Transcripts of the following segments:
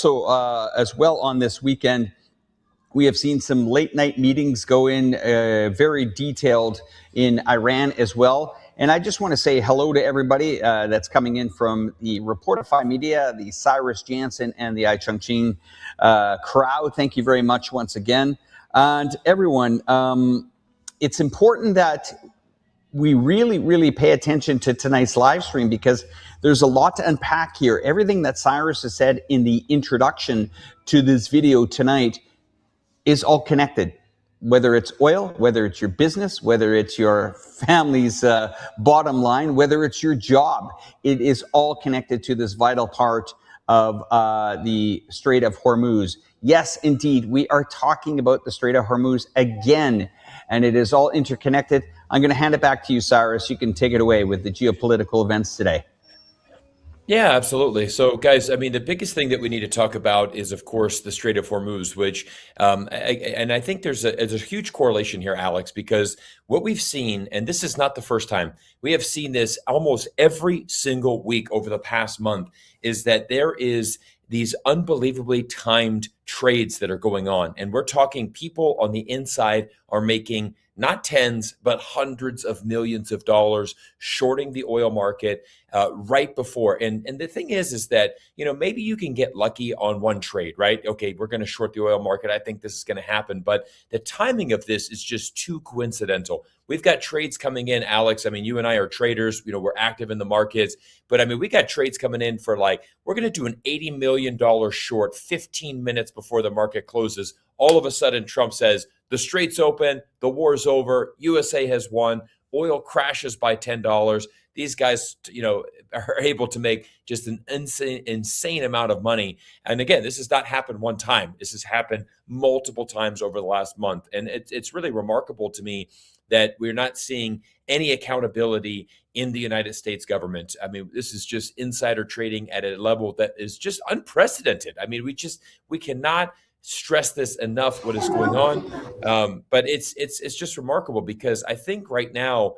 So as well on this weekend, we have seen some late night meetings go in very detailed in Iran as well. And I just want to say hello to everybody that's coming in from the Reporterfy media, the Cyrus Janssen and the Chongqing crowd. Thank you very much once again. And everyone, it's important that we really pay attention to tonight's live stream because there's a lot to unpack here. Everything that Cyrus has said in the introduction to this video tonight is all connected, whether it's oil, whether it's your business, whether it's your family's bottom line, whether it's your job. It is all connected to this vital part of the Strait of Hormuz. Yes, indeed, we are talking about the Strait of Hormuz again, and it is all interconnected. I'm going to hand it back to you, Cyrus. You can take it away with the geopolitical events today. Yeah, absolutely. So, guys, I mean, the biggest thing that we need to talk about is, of course, the Strait of Hormuz, which, and I think there's a huge correlation here, Alex, because what we've seen, and this is not the first time, we have seen this almost every single week over the past month, is that there is these unbelievably timed trades that are going on. And we're talking people on the inside are making not tens, but hundreds of millions of dollars shorting the oil market right before. And the thing is that, you know, maybe you can get lucky on one trade, right? Okay, we're going to short the oil market. I think this is going to happen. But the timing of this is just too coincidental. We've got trades coming in, Alex. I mean, you and I are traders. You know, we're active in the markets. But I mean, we got trades coming in for like, we're going to do an $80 million short 15 minutes before the market closes. All of a sudden, Trump says, the strait's open, the war's over, USA has won, oil crashes by $10. These guys, you know, are able to make just an insane amount of money. And again, this has not happened one time. This has happened multiple times over the last month. And it's really remarkable to me that we're not seeing any accountability in the United States government. I mean, this is just insider trading at a level that is just unprecedented. I mean, we cannot stress this enough, what is going on. But it's just remarkable because I think right now,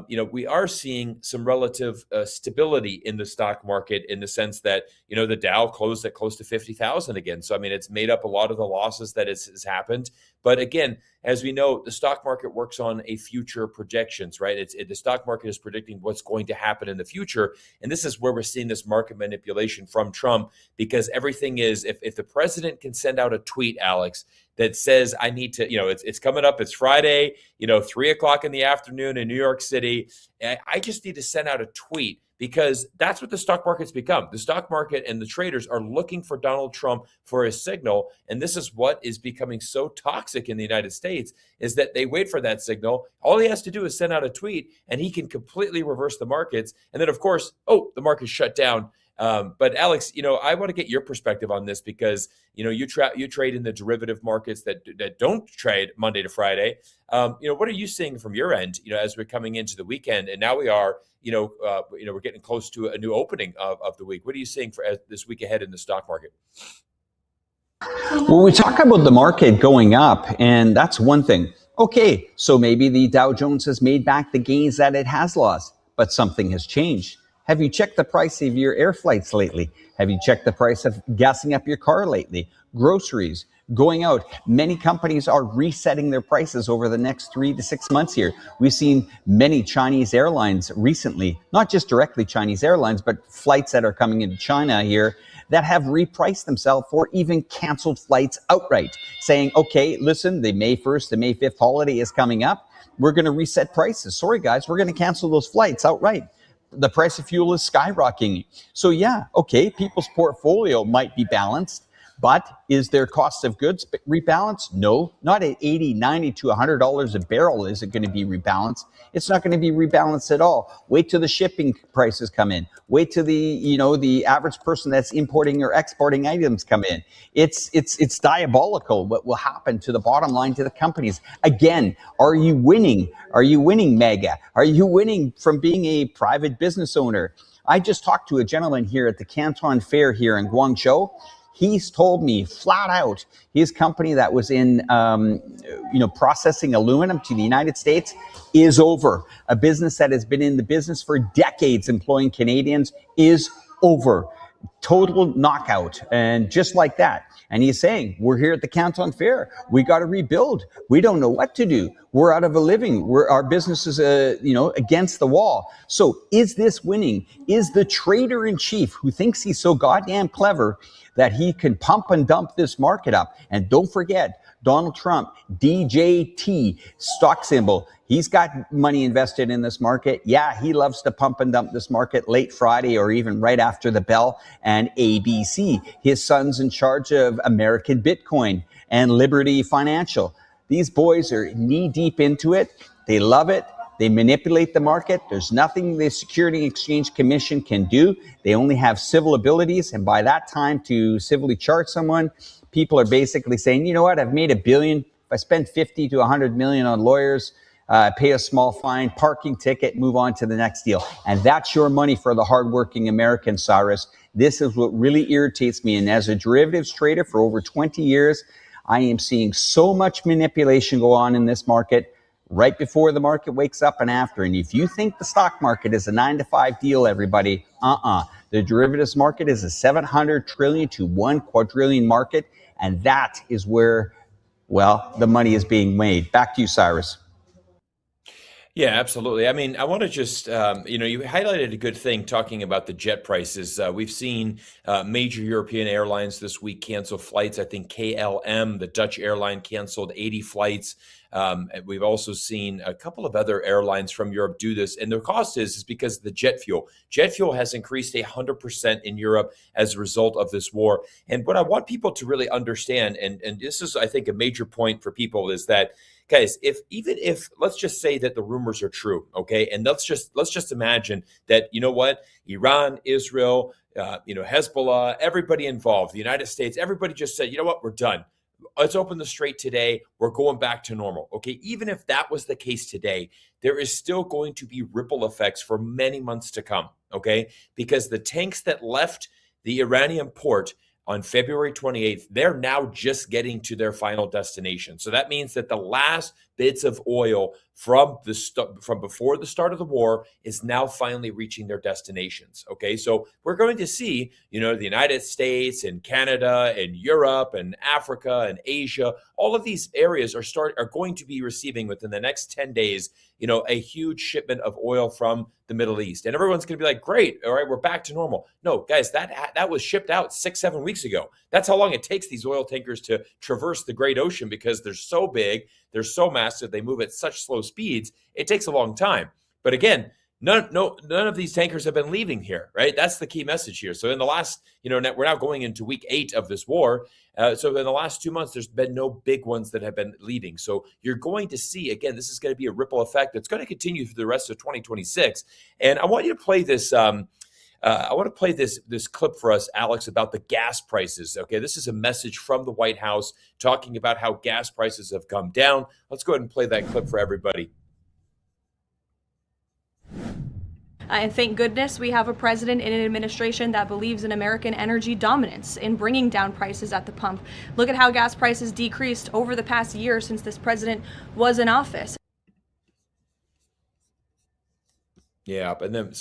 you know, we are seeing some relative stability in the stock market in the sense that, you know, the Dow closed at close to 50,000 again. So, I mean, it's made up a lot of the losses that has happened. But again, as we know, the stock market works on a future projections, right? The stock market is predicting what's going to happen in the future. And this is where we're seeing this market manipulation from Trump, because everything is, if the president can send out a tweet, Alex, that says, I need to, you know, it's coming up, it's Friday, you know, 3:00 in the afternoon in New York City. I just need to send out a tweet because that's what the stock market's become. The stock market and the traders are looking for Donald Trump for a signal. And this is what is becoming so toxic in the United States is that they wait for that signal. All he has to do is send out a tweet and he can completely reverse the markets. And then, of course, the market's shut down. But Alex, you know, I want to get your perspective on this because, you know, you trade in the derivative markets that don't trade Monday to Friday. You know, what are you seeing from your end, you know, as we're coming into the weekend and now we are, we're getting close to a new opening of the week. What are you seeing for this week ahead in the stock market? Well, we talk about the market going up, and that's one thing. Okay, so maybe the Dow Jones has made back the gains that it has lost, but something has changed. Have you checked the price of your air flights lately? Have you checked the price of gassing up your car lately? Groceries, going out. Many companies are resetting their prices over the next 3 to 6 months here. We've seen many Chinese airlines recently, not just directly Chinese airlines, but flights that are coming into China here that have repriced themselves or even canceled flights outright, saying, okay, listen, the May 1st to May 5th holiday is coming up. We're going to reset prices. Sorry, guys, we're going to cancel those flights outright. The price of fuel is skyrocketing. So yeah, okay, people's portfolio might be balanced, but is their cost of goods rebalanced? No, not at $80, $90 to $100 a barrel is it going to be rebalanced. It's not going to be rebalanced at all. Wait till the shipping prices come in. Wait till the average person that's importing or exporting items come in. It's diabolical what will happen to the bottom line to the companies. Again, are you winning? Are you winning, MAGA? Are you winning from being a private business owner? I just talked to a gentleman here at the Canton Fair here in Guangzhou. He's told me flat out his company that was in, processing aluminum to the United States is over. A business that has been in the business for decades employing Canadians is over. total knockout, and just like that. And he's saying, we're here at the Canton Fair. We got to rebuild. We don't know what to do. We're out of a living. Our business is, against the wall. So is this winning? Is the trader in chief who thinks he's so goddamn clever that he can pump and dump this market up? And don't forget, Donald Trump, DJT, stock symbol. He's got money invested in this market. Yeah, he loves to pump and dump this market late Friday or even right after the bell. And ABC, his son's in charge of American Bitcoin and Liberty Financial. These boys are knee deep into it. They love it. They manipulate the market. There's nothing the Security and Exchange Commission can do. They only have civil abilities. And by that time, to civilly charge someone, people are basically saying, you know what, I've made $1 billion. If I spend 50 to 100 million on lawyers, pay a small fine, parking ticket, move on to the next deal. And that's your money for the hardworking American, Cyrus. This is what really irritates me. And as a derivatives trader for over 20 years, I am seeing so much manipulation go on in this market right before the market wakes up and after. And if you think the stock market is a 9 to 5 deal, everybody, the derivatives market is a 700 trillion to 1 quadrillion market. And that is where, well, the money is being made. Back to you, Cyrus. Yeah, absolutely. I mean, I want to just, you highlighted a good thing talking about the jet prices. We've seen major European airlines this week cancel flights. I think KLM, the Dutch airline, canceled 80 flights. We've also seen a couple of other airlines from Europe do this. And the cost is because of the jet fuel. Jet fuel has increased 100% in Europe as a result of this war. And what I want people to really understand, and this is, I think, a major point for people, is that, guys, even if let's just say that the rumors are true, okay, and let's just imagine that, you know what, Iran, Israel, Hezbollah, everybody involved, the United States, everybody just said, you know what, we're done. Let's open the strait today. We're going back to normal. Okay, even if that was the case today, there is still going to be ripple effects for many months to come. Okay, because the tanks that left the Iranian port on February 28th, they're now just getting to their final destination. So that means that the last bits of oil from before the start of the war is now finally reaching their destinations. Okay, so we're going to see, the United States and Canada and Europe and Africa and Asia, all of these areas are going to be receiving within the next 10 days, a huge shipment of oil from the Middle East. And everyone's going to be like, great, all right, we're back to normal. No, guys, that was shipped out 6-7 weeks ago. That's how long it takes these oil tankers to traverse the Great Ocean, because they're so big, they're so massive, they move at such slow speeds. It takes a long time. But again, none of these tankers have been leaving here, right? That's the key message here. So in the last, we're now going into week 8 of this war. So in the last 2 months, there's been no big ones that have been leaving. So you're going to see, again, this is going to be a ripple effect that's going to continue through the rest of 2026. And I want you to play this. I want to play this clip for us, Alex, about the gas prices. Okay, this is a message from the White House talking about how gas prices have come down. Let's go ahead and play that clip for everybody. And thank goodness we have a president and an administration that believes in American energy dominance in bringing down prices at the pump. Look at how gas prices decreased over the past year since this president was in office. Yeah, and then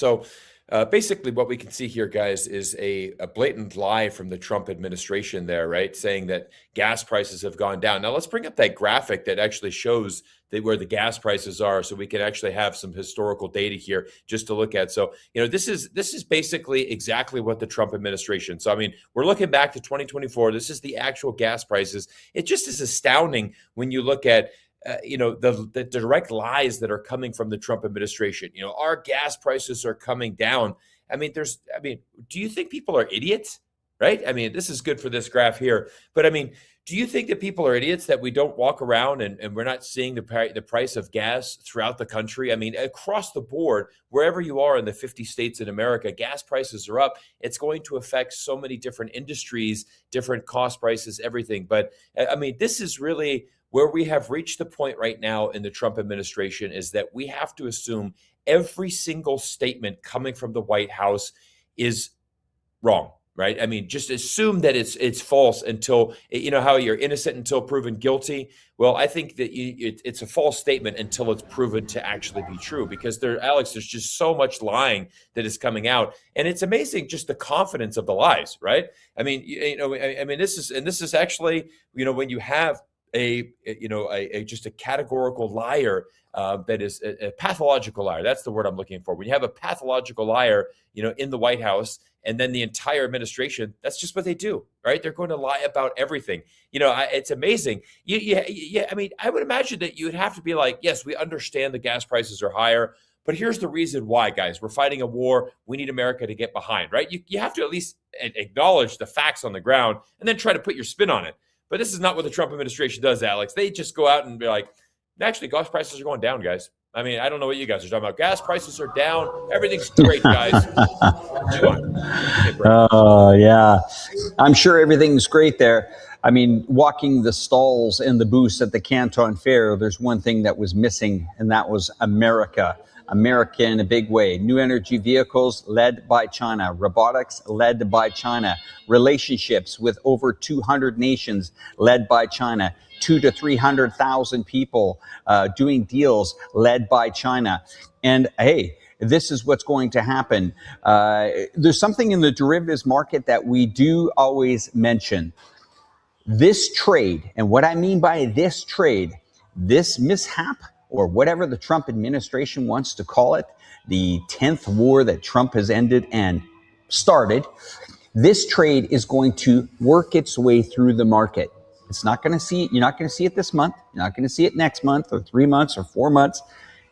basically what we can see here, guys, is a blatant lie from the Trump administration there, right? Saying that gas prices have gone down. Now, let's bring up that graphic that actually shows where the gas prices are, so we can actually have some historical data here just to look at. So, this is basically exactly what the Trump administration. So, I mean, we're looking back to 2024. This is the actual gas prices. It just is astounding when you look at the direct lies that are coming from the Trump administration. Our gas prices are coming down. I mean, do you think people are idiots? Right? I mean, this is good for this graph here. But I mean, do you think that people are idiots that we don't walk around and we're not seeing the price of gas throughout the country? I mean, across the board, wherever you are in the 50 states in America, gas prices are up. It's going to affect so many different industries, different cost prices, everything. But I mean, this is really where we have reached the point right now in the Trump administration, is that we have to assume every single statement coming from the White House is wrong. right? I mean, just assume that it's false until, you know how you're innocent until proven guilty. Well, I think that it's a false statement until it's proven to actually be true, because Alex, there's just so much lying that is coming out, and it's amazing just the confidence of the lies, right? I mean, I mean, this is actually, when you have just a categorical liar, that is a pathological liar. That's the word I'm looking for. When you have a pathological liar, in the White House, and then the entire administration, that's just what they do, right? They're going to lie about everything. It's amazing. Yeah. I mean, I would imagine that you would have to be like, yes, we understand the gas prices are higher, but here's the reason why, guys. We're fighting a war. We need America to get behind, right? You have to at least acknowledge the facts on the ground and then try to put your spin on it. But this is not what the Trump administration does, Alex. They just go out and be like, actually, gas prices are going down, guys. I mean, I don't know what you guys are talking about. Gas prices are down. Everything's great, guys. Oh, yeah. I'm sure everything's great there. I mean, walking the stalls and the booths at the Canton Fair, there's one thing that was missing, and that was America. America in a big way. New energy vehicles led by China. Robotics led by China. Relationships with over 200 nations led by China. 200,000 to 300,000 people doing deals led by China. And hey, this is what's going to happen. There's something in the derivatives market that we do always mention. This trade, and what I mean by this trade, this mishap, or whatever the Trump administration wants to call it, the 10th war that Trump has ended and started, this trade is going to work its way through the market. It's not going to see it. You're not going to see it this month. You're not going to see it next month or 3 months or 4 months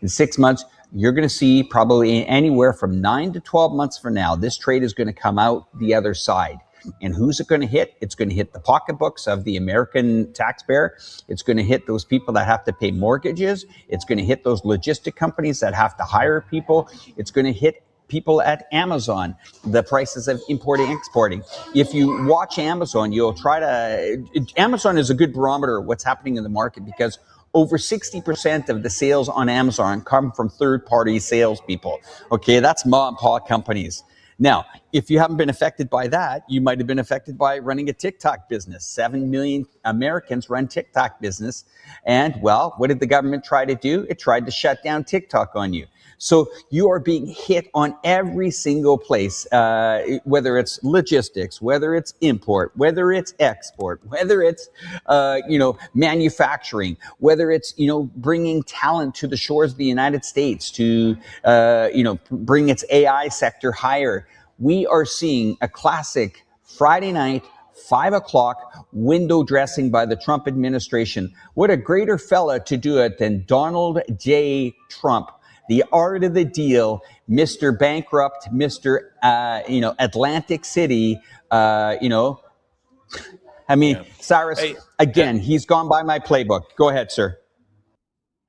and 6 months. You're going to see probably anywhere from 9 to 12 months from now, this trade is going to come out the other side. And who's it going to hit? It's going to hit the pocketbooks of the American taxpayer. It's going to hit those people that have to pay mortgages. It's going to hit those logistic companies that have to hire people. It's going to hit people at Amazon, the prices of importing, exporting. If you watch Amazon, Amazon is a good barometer of what's happening in the market, because over 60% of the sales on Amazon come from third-party salespeople. Okay, that's mom and pop companies. Now, if you haven't been affected by that, you might have been affected by running a TikTok business. 7 million Americans run TikTok business. And, well, what did the government try to do? It tried to shut down TikTok on you. So you are being hit on every single place, whether it's logistics, whether it's import, whether it's export, whether it's, manufacturing, whether it's, bringing talent to the shores of the United States to, bring its AI sector higher. We are seeing a classic Friday night, 5 o'clock window dressing by the Trump administration. What a greater fella to do it than Donald J. Trump. The art of the deal, Mr. Bankrupt, Mr. Atlantic City, Cyrus, he's gone by my playbook. Go ahead, sir.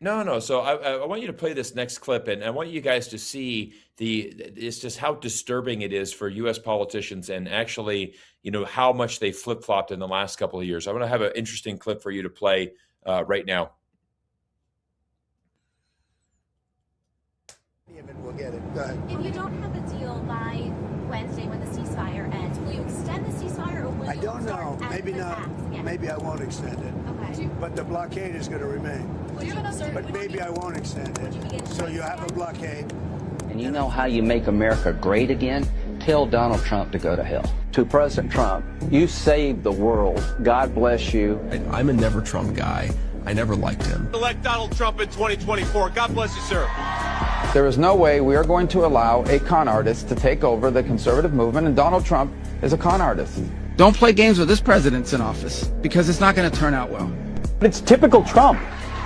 No. So I want you to play this next clip, and I want you guys to see it's just how disturbing it is for U.S. politicians, and actually, how much they flip-flopped in the last couple of years. I want to have an interesting clip for you to play right now. We'll get it. Go ahead. If you don't have a deal by Wednesday when the ceasefire ends, will you extend the ceasefire, or will I don't know. Maybe not. Maybe I won't extend it. Okay. But the blockade is going to remain. But maybe I won't extend it. So you have a blockade. And you know how you make America great again? Tell Donald Trump to go to hell. To President Trump, you saved the world. God bless you. I'm a never Trump guy. I never liked him. Elect Donald Trump in 2024. God bless you, sir. There is no way we are going to allow a con artist to take over the conservative movement, and Donald Trump is a con artist. Don't play games with this president's in office, because it's not going to turn out well. It's typical Trump.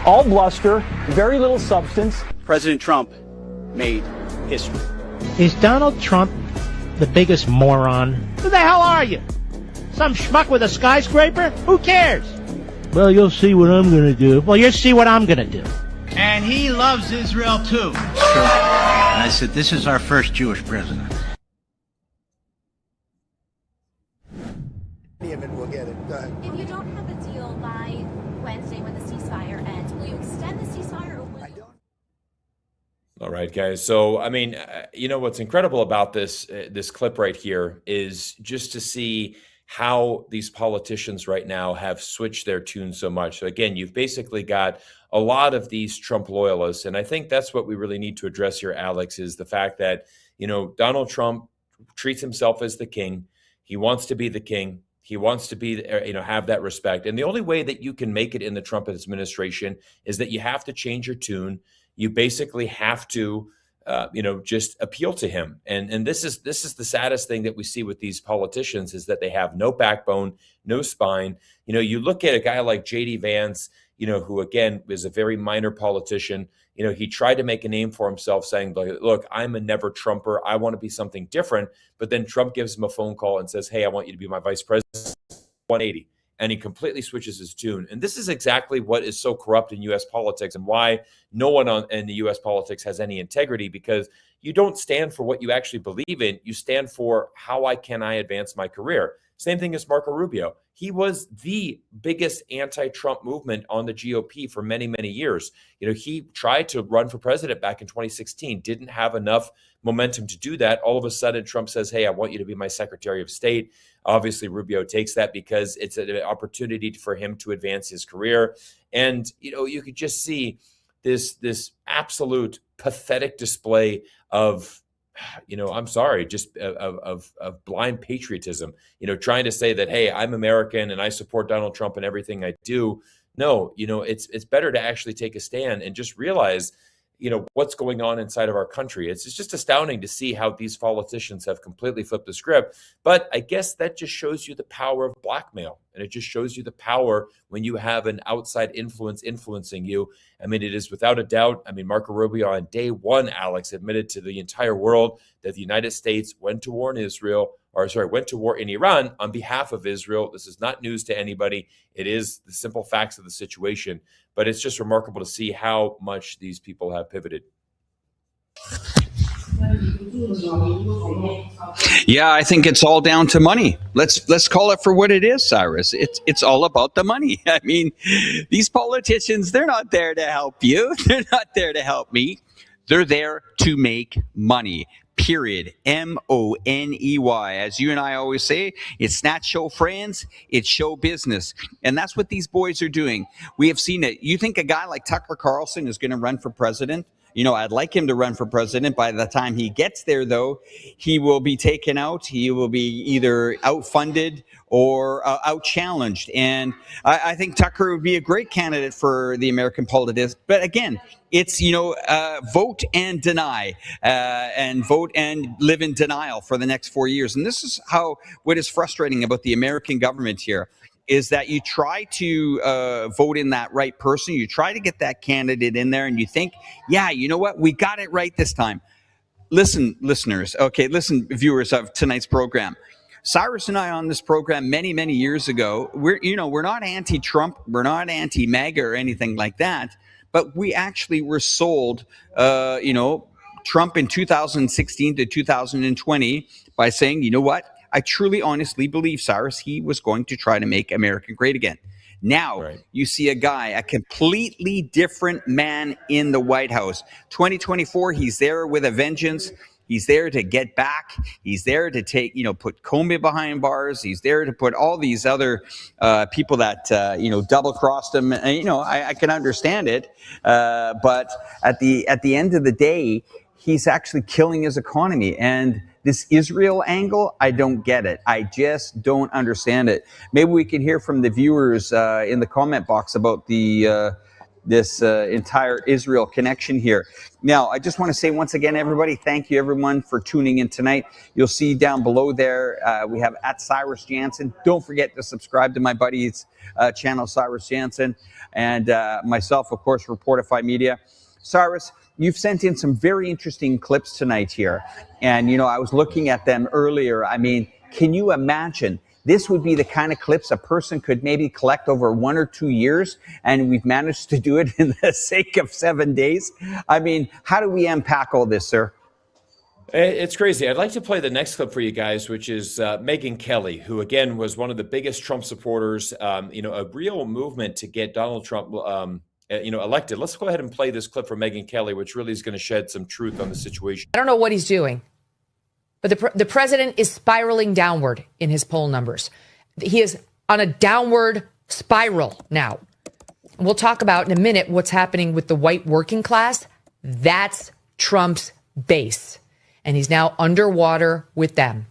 All bluster, very little substance. President Trump made history. Is Donald Trump the biggest moron? Who the hell are you? Some schmuck with a skyscraper? Who cares? Well, you'll see what I'm going to do. Well, you'll see what I'm going to do. And he loves Israel, too. And I said, this is our first Jewish president. We'll get it. Go ahead. If you don't have a deal by Wednesday when the ceasefire ends, will you extend the ceasefire, or will you... All right, guys. So, I mean, what's incredible about this clip right here is just to see how these politicians right now have switched their tune so much. So again, you've basically got a lot of these Trump loyalists, and I think that's what we really need to address here, Alex, is the fact that Donald Trump treats himself as the king. He wants to be the king. He wants to be, have that respect. And the only way that you can make it in the Trump administration is that you have to change your tune. You basically have to, just appeal to him. And this is the saddest thing that we see with these politicians is that they have no backbone, no spine. You look at a guy like J.D. Vance, who again is a very minor politician. He tried to make a name for himself saying, look, I'm a never Trumper. I want to be something different. But then Trump gives him a phone call and says, hey, I want you to be my vice president. 180. And he completely switches his tune. And this is exactly what is so corrupt in U.S. politics and why no one in the U.S. politics has any integrity, because you don't stand for what you actually believe in. You stand for how can I advance my career. Same thing as Marco Rubio. He was the biggest anti-Trump movement on the GOP for many, many years. He tried to run for president back in 2016, didn't have enough momentum to do that. All of a sudden, Trump says, hey, I want you to be my Secretary of State. Obviously, Rubio takes that because it's an opportunity for him to advance his career. And, you could just see this absolute pathetic display of I'm sorry, just of blind patriotism, trying to say that, hey, I'm American and I support Donald Trump in everything I do. No, it's better to actually take a stand and just realize, what's going on inside of our country. It's just astounding to see how these politicians have completely flipped the script. But I guess that just shows you the power of blackmail. And it just shows you the power when you have an outside influence influencing you. I mean, it is without a doubt. I mean, Marco Rubio on day one, Alex, admitted to the entire world that the United States went to war in Iran on behalf of Israel. This is not news to anybody. It is the simple facts of the situation. But it's just remarkable to see how much these people have pivoted. Yeah, I think it's all down to money. Let's call it for what it is, Cyrus. It's all about the money. I mean, these politicians, they're not there to help you. They're not there to help me. They're there to make money. Period. M-O-N-E-Y. As you and I always say, it's not show friends, it's show business. And that's what these boys are doing. We have seen it. You think a guy like Tucker Carlson is going to run for president? I'd like him to run for president. By the time he gets there, though, he will be taken out. He will be either outfunded or out-challenged. And I think Tucker would be a great candidate for the American politics. But again, it's, vote and deny, and vote and live in denial for the next 4 years. And this is what is frustrating about the American government here is that you try to vote in that right person. You try to get that candidate in there and you think, yeah, you know what? We got it right this time. Listen, listeners. Okay, listen, viewers of tonight's program. Cyrus and I on this program many, many years ago, we're not anti-Trump. We're not anti-MAGA or anything like that. But we actually were sold, Trump in 2016 to 2020 by saying, you know what? I truly, honestly believe, Cyrus, he was going to try to make America great again. Now, You see a completely different man in the White House. 2024, he's there with a vengeance. He's there to get back. He's there to put Comey behind bars. He's there to put all these other people that, double-crossed him. And, I can understand it. But at the end of the day, he's actually killing his economy. And this Israel angle, I don't get it. I just don't understand it. Maybe we can hear from the viewers in the comment box about this entire Israel connection here. Now, I just want to say once again, everybody, thank you, everyone, for tuning in tonight. You'll see down below there, we have at Cyrus Janssen. Don't forget to subscribe to my buddy's channel, Cyrus Janssen, and myself, of course, Reporterfy Media. Cyrus, you've sent in some very interesting clips tonight here. And, I was looking at them earlier. I mean, can you imagine? This would be the kind of clips a person could maybe collect over 1 or 2 years, and we've managed to do it in the sake of 7 days. I mean, how do we unpack all this, sir? It's crazy. I'd like to play the next clip for you guys, which is Megyn Kelly, who, again, was one of the biggest Trump supporters, a real movement to get Donald Trump elected. Let's go ahead and play this clip from Megyn Kelly, which really is going to shed some truth on the situation. I don't know what he's doing, but the president is spiraling downward in his poll numbers. He is on a downward spiral now. We'll talk about in a minute what's happening with the white working class. That's Trump's base. And he's now underwater with them.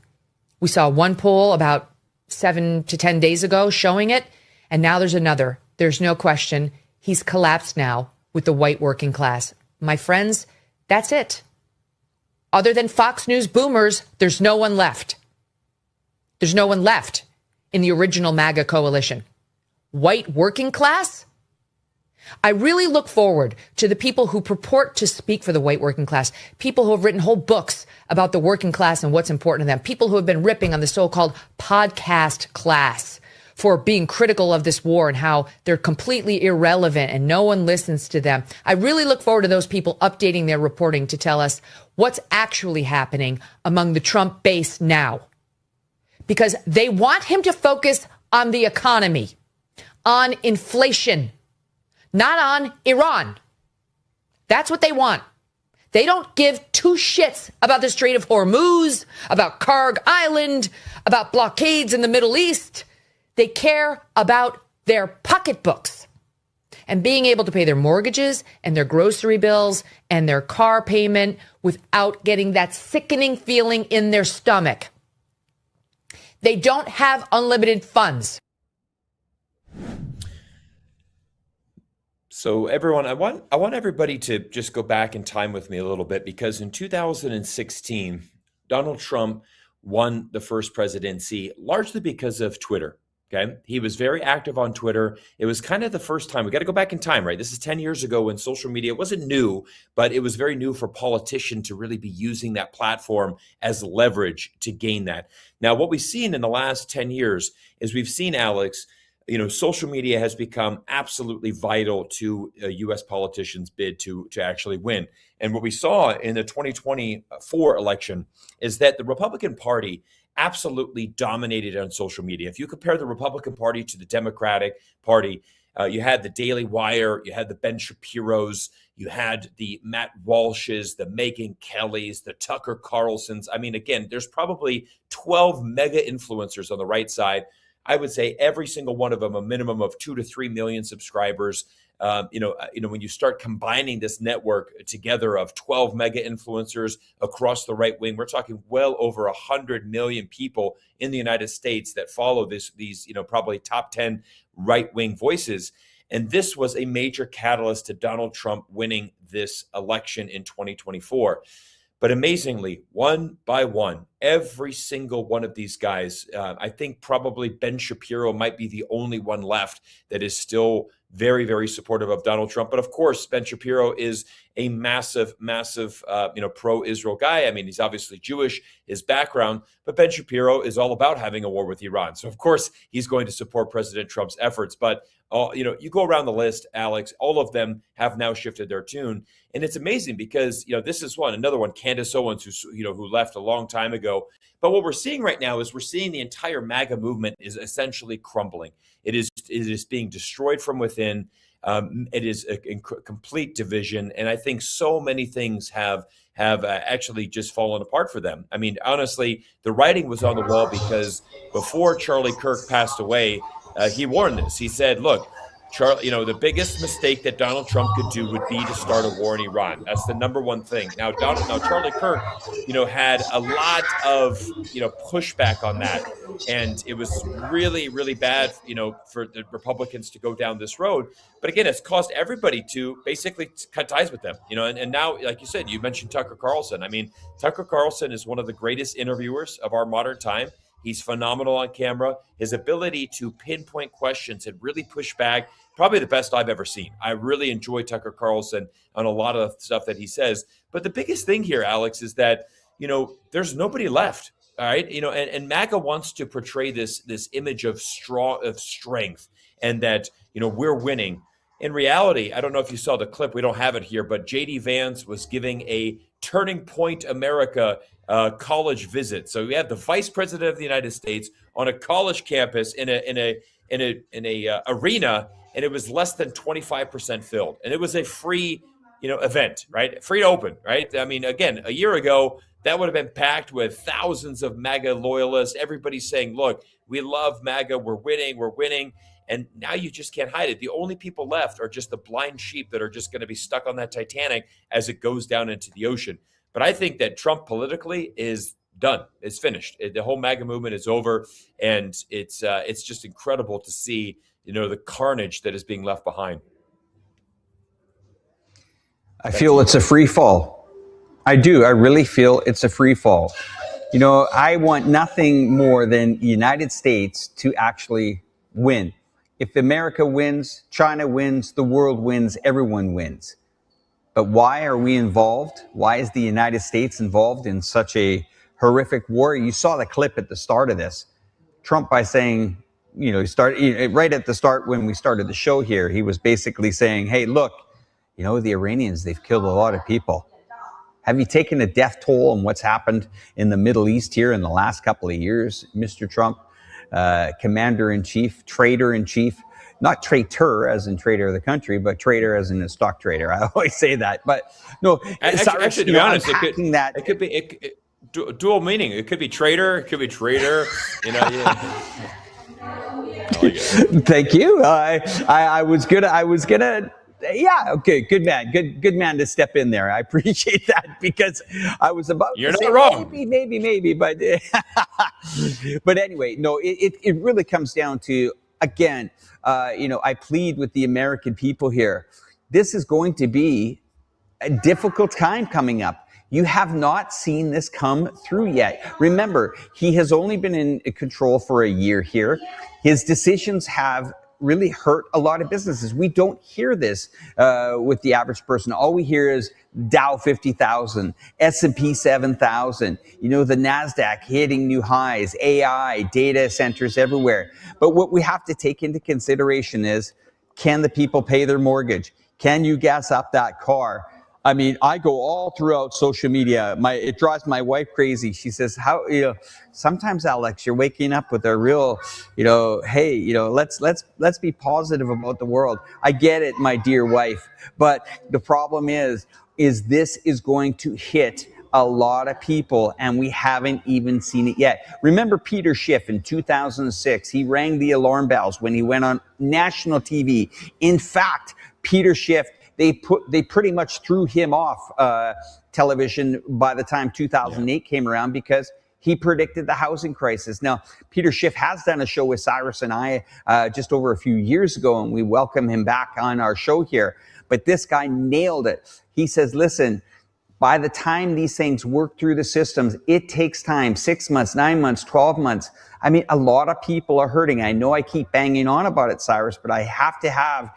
We saw one poll about 7 to 10 days ago showing it. And now there's another. There's no question. He's collapsed now with the white working class. My friends, that's it. Other than Fox News boomers, there's no one left. There's no one left in the original MAGA coalition. White working class? I really look forward to the people who purport to speak for the white working class, people who have written whole books about the working class and what's important to them, people who have been ripping on the so-called podcast class for being critical of this war and how they're completely irrelevant and no one listens to them. I really look forward to those people updating their reporting to tell us what's actually happening among the Trump base now. Because they want him to focus on the economy, on inflation, not on Iran. That's what they want. They don't give two shits about the Strait of Hormuz, about Karg Island, about blockades in the Middle East. They care about their pocketbooks and being able to pay their mortgages and their grocery bills and their car payment without getting that sickening feeling in their stomach. They don't have unlimited funds. So everyone, I want everybody to just go back in time with me a little bit, because in 2016, Donald Trump won the first presidency largely because of Twitter. Okay. He was very active on Twitter. It was kind of the first time. We got to go back in time, right? This is 10 years ago when social media wasn't new, but it was very new for politicians to really be using that platform as leverage to gain that. Now, what we've seen in the last 10 years is we've seen, Alex, social media has become absolutely vital to U.S. politicians' bid to actually win. And what we saw in the 2024 election is that the Republican Party absolutely dominated on social media. If you compare the Republican Party to the Democratic Party, you had the Daily Wire, you had the Ben Shapiro's, you had the Matt Walsh's, the Megyn Kelly's, the Tucker Carlson's. I mean, again, there's probably 12 mega influencers on the right side. I would say every single one of them, a minimum of 2 to 3 million subscribers. When you start combining this network together of 12 mega influencers across the right wing, we're talking well over 100 million people in the United States that follow these probably top 10 right wing voices. And this was a major catalyst to Donald Trump winning this election in 2024. But amazingly, one by one, every single one of these guys, I think probably Ben Shapiro might be the only one left that is still very, very supportive of Donald Trump. But of course, Ben Shapiro is a massive pro-Israel guy. I mean, he's obviously Jewish, his background, but Ben Shapiro is all about having a war with Iran. So of course, he's going to support President Trump's efforts. But you go around the list, Alex, all of them have now shifted their tune. And it's amazing because, this is another one, Candace Owens, who left a long time ago. But what we're seeing right now is we're seeing the entire MAGA movement is essentially crumbling. It is being destroyed from within. It is a complete division. And I think so many things have actually just fallen apart for them. I mean, honestly, the writing was on the wall because before Charlie Kirk passed away, he warned this. He said, look, Charlie, the biggest mistake that Donald Trump could do would be to start a war in Iran. That's the number one thing. Now Charlie Kirk, had a lot of, pushback on that. And it was really, really bad, for the Republicans to go down this road. But again, it's caused everybody to basically cut ties with them, and now, like you said, you mentioned Tucker Carlson. I mean, Tucker Carlson is one of the greatest interviewers of our modern time. He's phenomenal on camera. His ability to pinpoint questions and really push back, probably the best I've ever seen. I really enjoy Tucker Carlson on a lot of stuff that he says. But the biggest thing here, Alex, is that, there's nobody left. All right. And MAGA wants to portray this image of strength and that, we're winning. In reality, I don't know if you saw the clip. We don't have it here, but J.D. Vance was giving a Turning Point America college visit. So we have the Vice President of the United States on a college campus in a arena, and it was less than 25% filled. And it was a free, event, right? Free to open, right? I mean, again, a year ago, that would have been packed with thousands of MAGA loyalists. Everybody's saying, look, we love MAGA. We're winning. And now you just can't hide it. The only people left are just the blind sheep that are just going to be stuck on that Titanic as it goes down into the ocean. But I think that Trump politically is done. It's finished. The whole MAGA movement is over. And it's just incredible to see, the carnage that is being left behind. I feel it's a free fall. I do. I really feel it's a free fall. I want nothing more than the United States to actually win. If America wins, China wins, the world wins, everyone wins. But why are we involved? Why is the United States involved in such a horrific war? You saw the clip at the start of this. Trump, by saying, he started right at the start when we started the show here, he was basically saying, hey, look, the Iranians, they've killed a lot of people. Have you taken a death toll on what's happened in the Middle East here in the last couple of years, Mr. Trump? Commander-in-chief, traitor-in-chief, not traitor as in traitor of the country, but traitor as in a stock trader. I always say that. But no, actually, to be honest, it could be dual meaning. It could be traitor. It could be traitor. Yeah. Thank you. I was gonna. Yeah. Okay. Good man. Good man to step in there. I appreciate that because I was about You're to not say wrong. Maybe, but but anyway, no. It really comes down to again. I plead with the American people here. This is going to be a difficult time coming up. You have not seen this come through yet. Remember, he has only been in control for a year here. His decisions have really hurt a lot of businesses. We don't hear this with the average person. All we hear is Dow 50,000, S&P 7,000, the NASDAQ hitting new highs, AI, data centers everywhere. But what we have to take into consideration is, can the people pay their mortgage? Can you gas up that car? I mean, I go all throughout social media. It drives my wife crazy. She says, sometimes, Alex, you're waking up with a real, hey, let's be positive about the world. I get it, my dear wife. But the problem is this is going to hit a lot of people, and we haven't even seen it yet. Remember Peter Schiff in 2006? He rang the alarm bells when he went on national TV. In fact, Peter Schiff, they pretty much threw him off television by the time 2008 came around because he predicted the housing crisis. Now, Peter Schiff has done a show with Cyrus and I just over a few years ago, and we welcome him back on our show here. But this guy nailed it. He says, listen, by the time these things work through the systems, it takes time, 6 months, 9 months, 12 months. I mean, a lot of people are hurting. I know I keep banging on about it, Cyrus, but I have to have,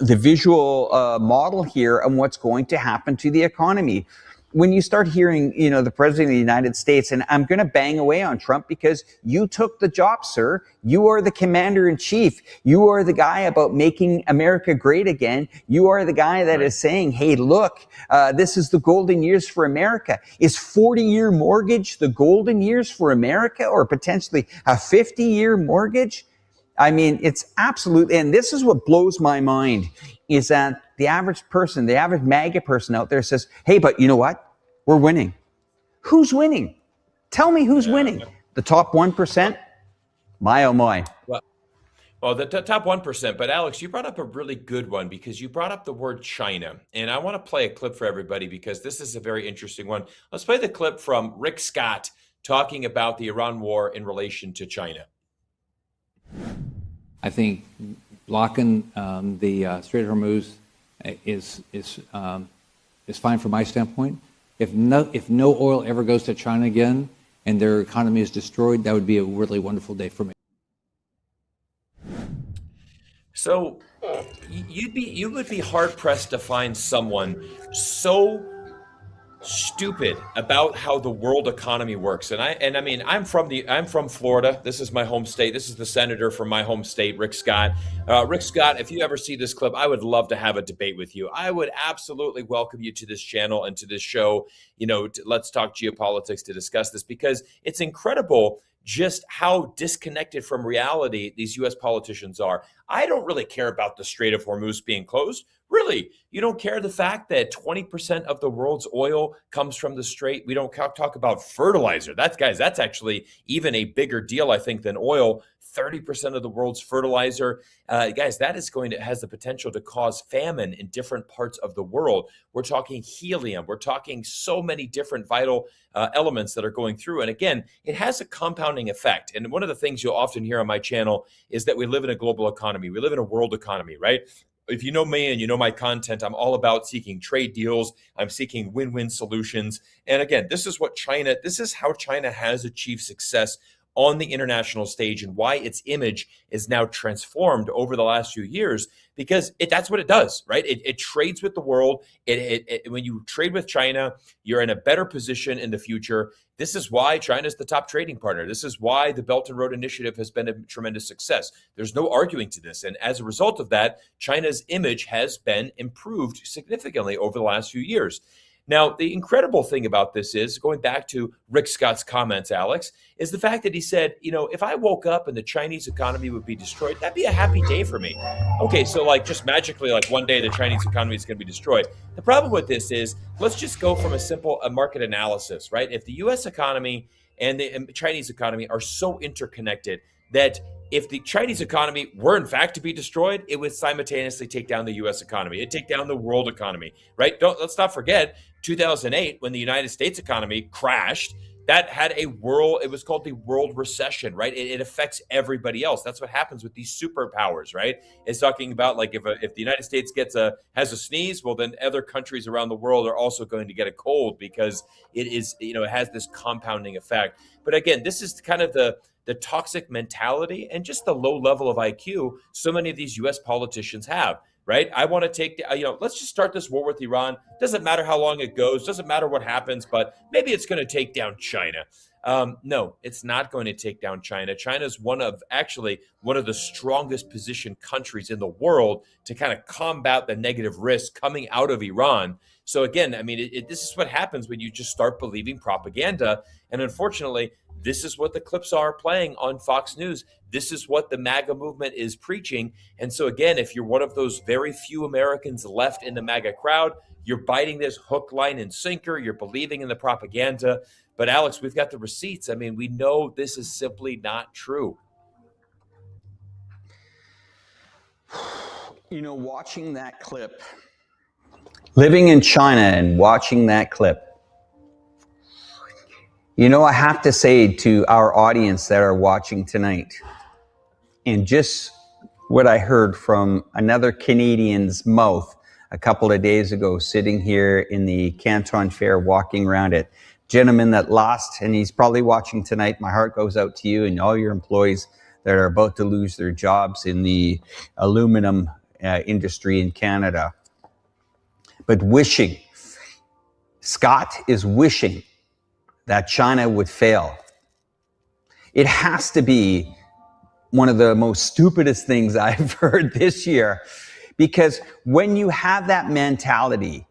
the visual model here on what's going to happen to the economy. When you start hearing, the president of the United States, and I'm going to bang away on Trump because you took the job, sir. You are the commander in chief. You are the guy about making America great again. You are the guy that is saying, hey, look, this is the golden years for America. Is 40-year mortgage the golden years for America, or potentially a 50-year mortgage? I mean, it's absolutely, and this is what blows my mind, is that the average person, the average MAGA person out there says, hey, but you know what? We're winning. Who's winning? Tell me who's winning. The top 1%? My, oh my. Well, the top 1%. But Alex, you brought up a really good one because you brought up the word China. And I want to play a clip for everybody because this is a very interesting one. Let's play the clip from Rick Scott talking about the Iran war in relation to China. I think blocking the Strait of Hormuz is fine from my standpoint. If no oil ever goes to China again and their economy is destroyed, that would be a really wonderful day for me. So you would be hard pressed to find someone so stupid about how the world economy works. And I mean, I'm from Florida. This is my home state. This is the senator from my home state, Rick Scott. Rick Scott, if you ever see this clip, I would love to have a debate with you. I would absolutely welcome you to this channel and to this show. Let's talk geopolitics to discuss this because it's incredible just how disconnected from reality these U.S. politicians are. I don't really care about the Strait of Hormuz being closed. Really, you don't care the fact that 20% of the world's oil comes from the Strait. We don't talk about fertilizer. That's actually even a bigger deal, I think, than oil. 30% of the world's fertilizer. Guys, that has the potential to cause famine in different parts of the world. We're talking helium. We're talking so many different vital elements that are going through. And again, it has a compounding effect. And one of the things you'll often hear on my channel is that we live in a global economy. We live in a world economy, right? If you know me and you know my content, I'm all about seeking trade deals. I'm seeking win-win solutions. And again, this is how China has achieved success on the international stage and why its image is now transformed over the last few years, because that's what it does, right? It trades with the world. When you trade with China, you're in a better position in the future. This is why China is the top trading partner. This is why the Belt and Road Initiative has been a tremendous success. There's no arguing to this. And as a result of that, China's image has been improved significantly over the last few years. Now, the incredible thing about this is, going back to Rick Scott's comments, Alex, is the fact that he said, if I woke up and the Chinese economy would be destroyed, that'd be a happy day for me. Okay, so just magically, one day the Chinese economy is going to be destroyed. The problem with this is, let's just go from a market analysis, right? If the U.S. economy and the Chinese economy are so interconnected that if the Chinese economy were in fact to be destroyed, it would simultaneously take down the U.S. economy. It'd take down the world economy, right? Let's not forget 2008 when the United States economy crashed. That had it was called the world recession, right? It affects everybody else. That's what happens with these superpowers, right? It's talking about if the United States has a sneeze, well, then other countries around the world are also going to get a cold, because it has this compounding effect. But again, this is kind of the toxic mentality and just the low level of IQ so many of these U.S. politicians have, right? I want to take, let's just start this war with Iran. Doesn't matter how long it goes. Doesn't matter what happens, but maybe it's going to take down China. No, it's not going to take down China. China is one of the strongest positioned countries in the world to kind of combat the negative risk coming out of Iran. So again, this is what happens when you just start believing propaganda. And unfortunately, this is what the clips are playing on Fox News. This is what the MAGA movement is preaching. And so again, if you're one of those very few Americans left in the MAGA crowd, you're biting this hook, line, and sinker. You're believing in the propaganda. But Alex, we've got the receipts. We know this is simply not true. Watching that clip, living in China and watching that clip, I have to say to our audience that are watching tonight, and just what I heard from another Canadian's mouth a couple of days ago, sitting here in the Canton Fair, walking around it, gentleman that lost, and he's probably watching tonight. My heart goes out to you and all your employees that are about to lose their jobs in the aluminum industry in Canada. But Scott is wishing that China would fail. It has to be one of the most stupidest things I've heard this year, because when you have that mentality,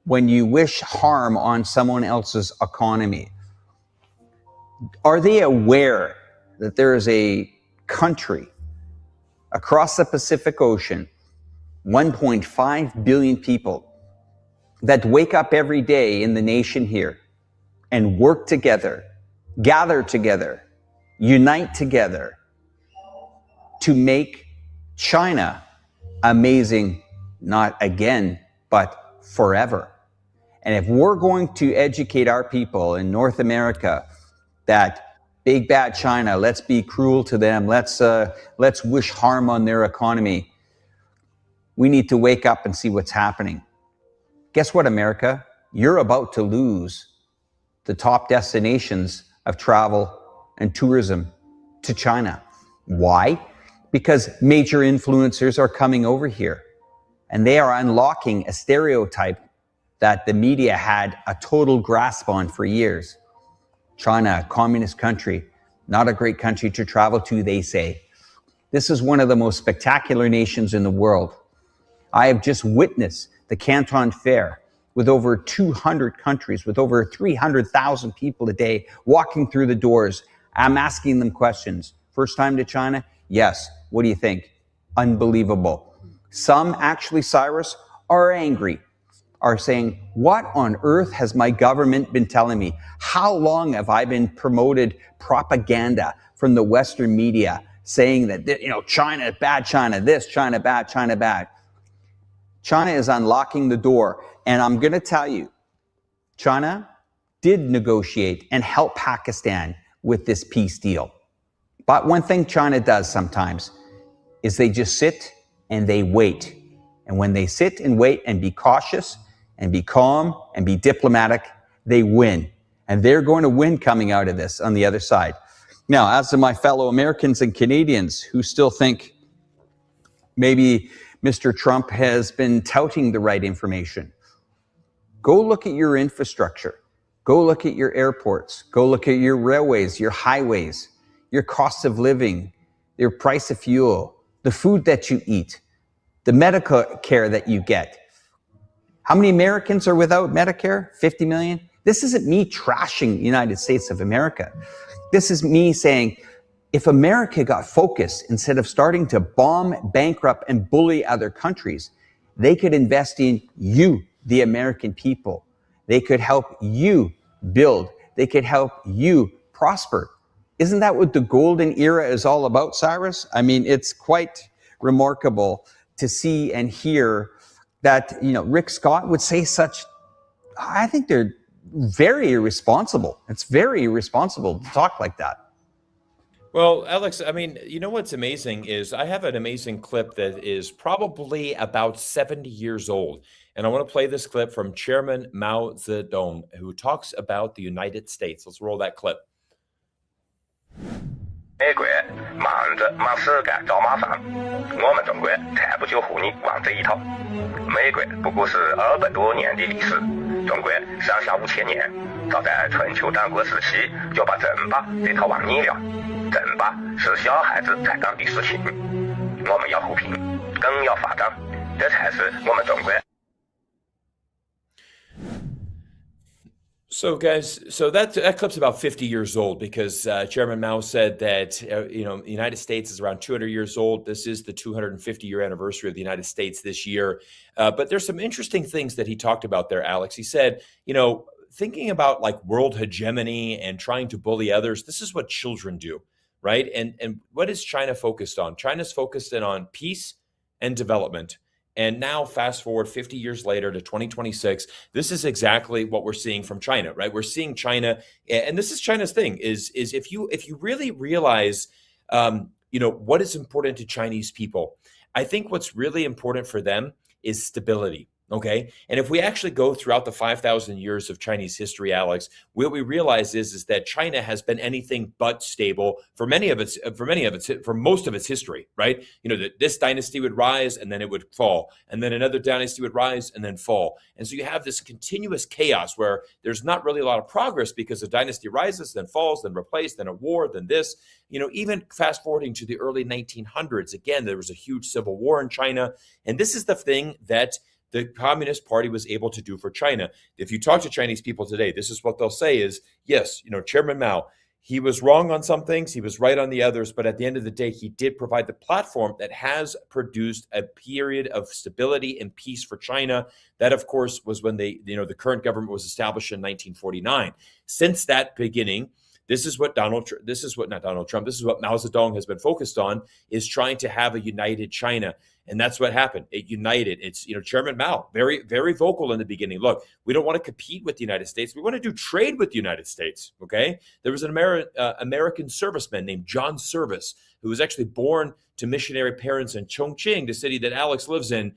when you wish harm on someone else's economy, are they aware that there is a country across the Pacific Ocean, 1.5 billion people, that wake up every day in the nation here and work together, gather together, unite together to make China amazing, not again, but forever? And if we're going to educate our people in North America that big bad China, let's be cruel to them, let's wish harm on their economy, we need to wake up and see what's happening. Guess what, America? You're about to lose the top destinations of travel and tourism to China. Why? Because major influencers are coming over here, and they are unlocking a stereotype that the media had a total grasp on for years. China, a communist country, not a great country to travel to, they say. This is one of the most spectacular nations in the world. I have just witnessed the Canton Fair with over 200 countries, with over 300,000 people a day walking through the doors I'm asking them questions. First time to China? Yes. What do you think? Unbelievable. Some actually, Cyrus, are angry, are saying, what on earth has my government been telling me? How long have I been promoted propaganda from the Western media saying that, China, bad China, this, China, bad, China, bad. China is unlocking the door. And I'm going to tell you, China did negotiate and help Pakistan with this peace deal. But one thing China does sometimes is they just sit and they wait. And when they sit and wait and be cautious and be calm and be diplomatic, they win. And they're going to win coming out of this on the other side. Now, as to my fellow Americans and Canadians who still think maybe Mr. Trump has been touting the right information, go look at your infrastructure. Go look at your airports. Go look at your railways, your highways, your cost of living, your price of fuel, the food that you eat, the medical care that you get. How many Americans are without Medicare? 50 million? This isn't me trashing the United States of America. This is me saying, if America got focused, instead of starting to bomb, bankrupt, and bully other countries, they could invest in you, the American people. They could help you build. They could help you prosper. Isn't that what the golden era is all about, Cyrus? I mean, it's quite remarkable to see and hear that, Rick Scott would say such, I think they're very irresponsible. It's very irresponsible to talk like that. Well, Alex, I mean, what's amazing is I have an amazing clip that is probably about 70 years old. And I want to play this clip from Chairman Mao Zedong, who talks about the United States. Let's roll that clip. 美国忙着忙世界找麻烦，我们中国才不就和你玩这一套。美国不过是200多年的历史，中国上下5000年，早在春秋战国时期就把争霸这套玩腻了。争霸是小孩子才干的事情，我们要和平，更要发展，这才是我们中国。 So, guys, that clip's about 50 years old because Chairman Mao said that, the United States is around 200 years old. This is the 250-year anniversary of the United States this year. But there's some interesting things that he talked about there, Alex. He said, thinking about like world hegemony and trying to bully others, this is what children do, right? And what is China focused on? China's focused in on peace and development. And now, fast forward 50 years later to 2026, this is exactly what we're seeing from China, right? We're seeing China, and this is China's thing, is if you really realize, what is important to Chinese people, I think what's really important for them is stability. Okay. And if we actually go throughout the 5,000 years of Chinese history, Alex, what we realize is that China has been anything but stable for most of its history, right? This dynasty would rise and then it would fall. And then another dynasty would rise and then fall. And so you have this continuous chaos where there's not really a lot of progress because the dynasty rises, then falls, then replaced, then a war, then this. Even fast forwarding to the early 1900s, again, there was a huge civil war in China. And this is the thing that the Communist Party was able to do for China. If you talk to Chinese people today, this is what they'll say is, yes, Chairman Mao, he was wrong on some things, he was right on the others, but at the end of the day, he did provide the platform that has produced a period of stability and peace for China. That, of course, was when the current government was established in 1949. Since that beginning, this is what Mao Zedong has been focused on, is trying to have a united China. And that's what happened. It united. It's, Chairman Mao, very, very vocal in the beginning. Look, we don't want to compete with the United States. We want to do trade with the United States. Okay. There was an American serviceman named John Service, who was actually born to missionary parents in Chongqing, the city that Alex lives in.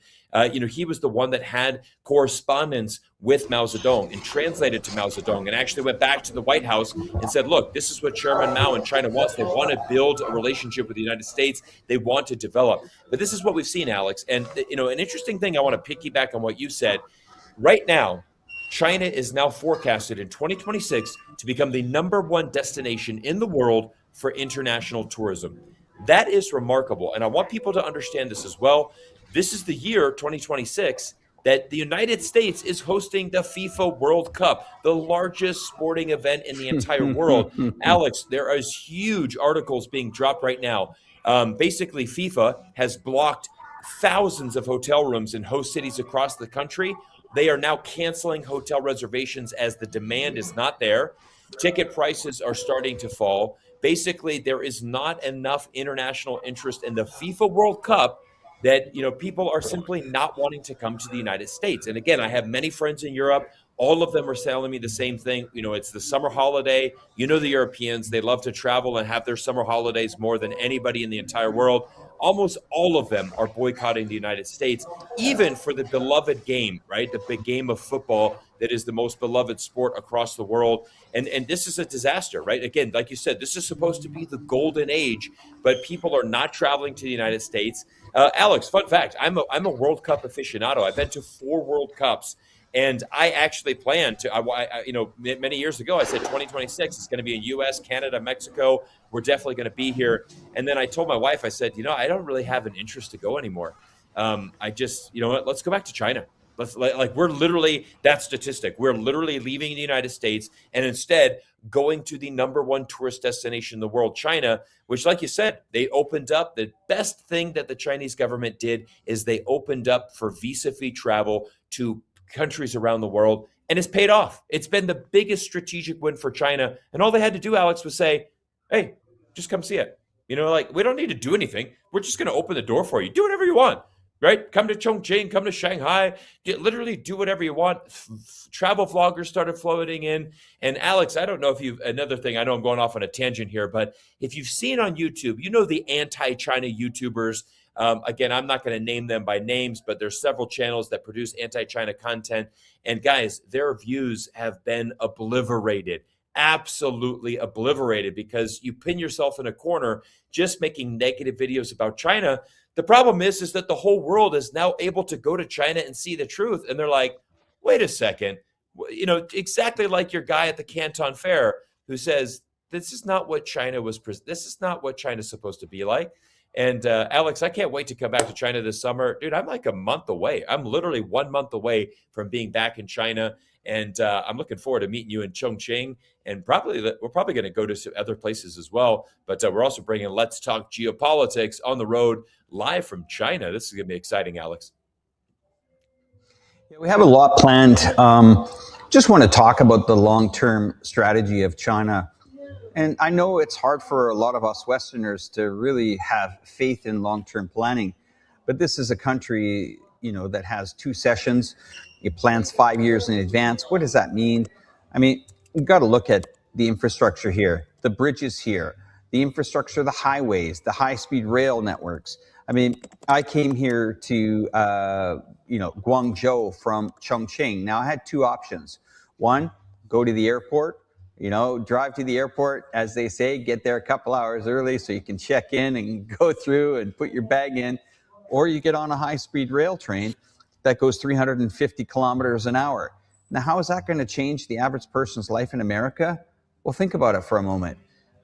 He was the one that had correspondence with Mao Zedong and translated to Mao Zedong and actually went back to the White House and said, look, this is what Chairman Mao and China wants. They want to build a relationship with the United States. They want to develop. But this is what we've seen, Alex. And, an interesting thing I want to piggyback on what you said. Right now, China is now forecasted in 2026 to become the #1 destination in the world for international tourism. That is remarkable. And I want people to understand this as well. This is the year 2026 that the United States is hosting the FIFA World Cup, the largest sporting event in the entire world. Alex, there is huge articles being dropped right now. Basically, FIFA has blocked thousands of hotel rooms in host cities across the country. They are now canceling hotel reservations as the demand is not there. Ticket prices are starting to fall. Basically, there is not enough international interest in the FIFA World Cup that, people are simply not wanting to come to the United States. And again, I have many friends in Europe. All of them are telling me the same thing. It's the summer holiday. The Europeans, they love to travel and have their summer holidays more than anybody in the entire world. Almost all of them are boycotting the United States, even for the beloved game, right? The big game of football that is the most beloved sport across the world. And this is a disaster, right? Again, like you said, this is supposed to be the golden age, but people are not traveling to the United States. Alex, fun fact, I'm a World Cup aficionado. I've been to 4 World Cups. And I actually planned to, many years ago, I said 2026 is going to be in U.S., Canada, Mexico. We're definitely going to be here. And then I told my wife, I said, I don't really have an interest to go anymore. I just, let's go back to China. We're literally that statistic. We're literally leaving the United States and instead going to the #1 tourist destination in the world, China, which, like you said, they opened up. The best thing that the Chinese government did is they opened up for visa-free travel to countries around the world, and it's paid off. It's been the biggest strategic win for China. And all they had to do, Alex, was say, hey, just come see it. We don't need to do anything. We're just going to open the door for you. Do whatever you want, right? Come to Chongqing, come to Shanghai, literally do whatever you want. Travel vloggers started floating in. And Alex, I don't know if another thing, I know I'm going off on a tangent here, but if you've seen on YouTube, the anti-China YouTubers. Again, I'm not going to name them by names, but there's several channels that produce anti-China content. And guys, their views have been obliterated, absolutely obliterated, because you pin yourself in a corner just making negative videos about China. The problem is that the whole world is now able to go to China and see the truth. And they're like, wait a second, exactly like your guy at the Canton Fair who says, this is not what this is not what China's supposed to be like. And Alex, I can't wait to come back to China this summer. Dude, I'm like a month away. I'm literally 1 month away from being back in China. And I'm looking forward to meeting you in Chongqing. And we're probably going to go to some other places as well. But we're also bringing Let's Talk Geopolitics on the road live from China. This is going to be exciting, Alex. Yeah, we have a lot planned. Just want to talk about the long-term strategy of China. And I know it's hard for a lot of us Westerners to really have faith in long-term planning, but this is a country, that has 2 sessions. It plans 5 years in advance. What does that mean? I mean, we've got to look at the infrastructure here, the bridges here, the infrastructure, the highways, the high-speed rail networks. I mean, I came here to, Guangzhou from Chongqing. Now, I had 2 options. One, go to the airport. Drive to the airport, as they say, get there a couple hours early so you can check in and go through and put your bag in. Or you get on a high-speed rail train that goes 350 kilometers an hour. Now, how is that going to change the average person's life in America? Well, think about it for a moment.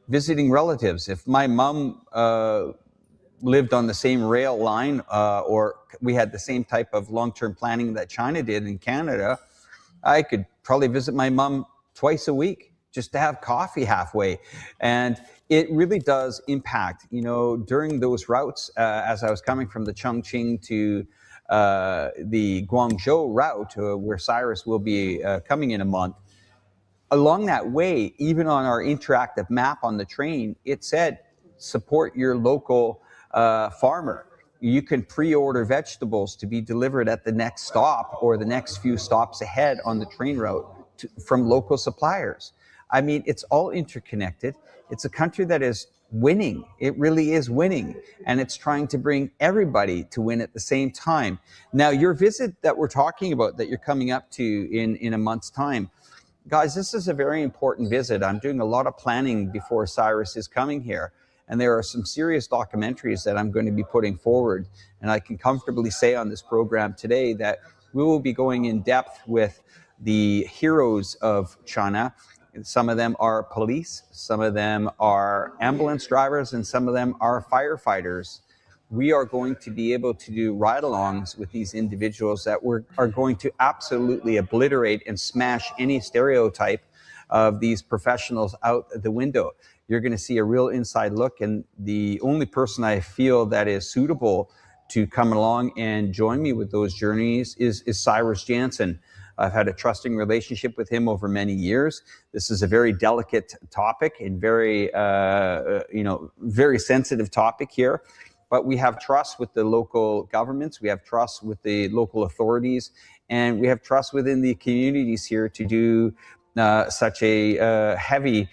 Visiting relatives. If my mom lived on the same rail line or we had the same type of long-term planning that China did in Canada, I could probably visit my mom twice a week, just to have coffee halfway. And it really does impact, during those routes, as I was coming from the Chongqing to the Guangzhou route, where Cyrus will be coming in a month. Along that way, even on our interactive map on the train, it said, support your local farmer. You can pre-order vegetables to be delivered at the next stop or the next few stops ahead on the train route from local suppliers. I mean, it's all interconnected. It's a country that is winning. It really is winning. And it's trying to bring everybody to win at the same time. Now, your visit that we're talking about, that you're coming up to in a month's time, guys, this is a very important visit. I'm doing a lot of planning before Cyrus is coming here. And there are some serious documentaries that I'm going to be putting forward. And I can comfortably say on this program today that we will be going in depth with the heroes of China. Some of them are police, some of them are ambulance drivers, and some of them are firefighters. we are going to be able to do ride-alongs with these individuals that are going to absolutely obliterate and smash any stereotype of these professionals out the window. You're going to see a real inside look, and the only person I feel that is suitable to come along and join me with those journeys is Cyrus Janssen. I've had a trusting relationship with him over many years. This is a very delicate topic and very, very sensitive topic here. But we have trust with the local governments, we have trust with the local authorities, and we have trust within the communities here to do such a heavy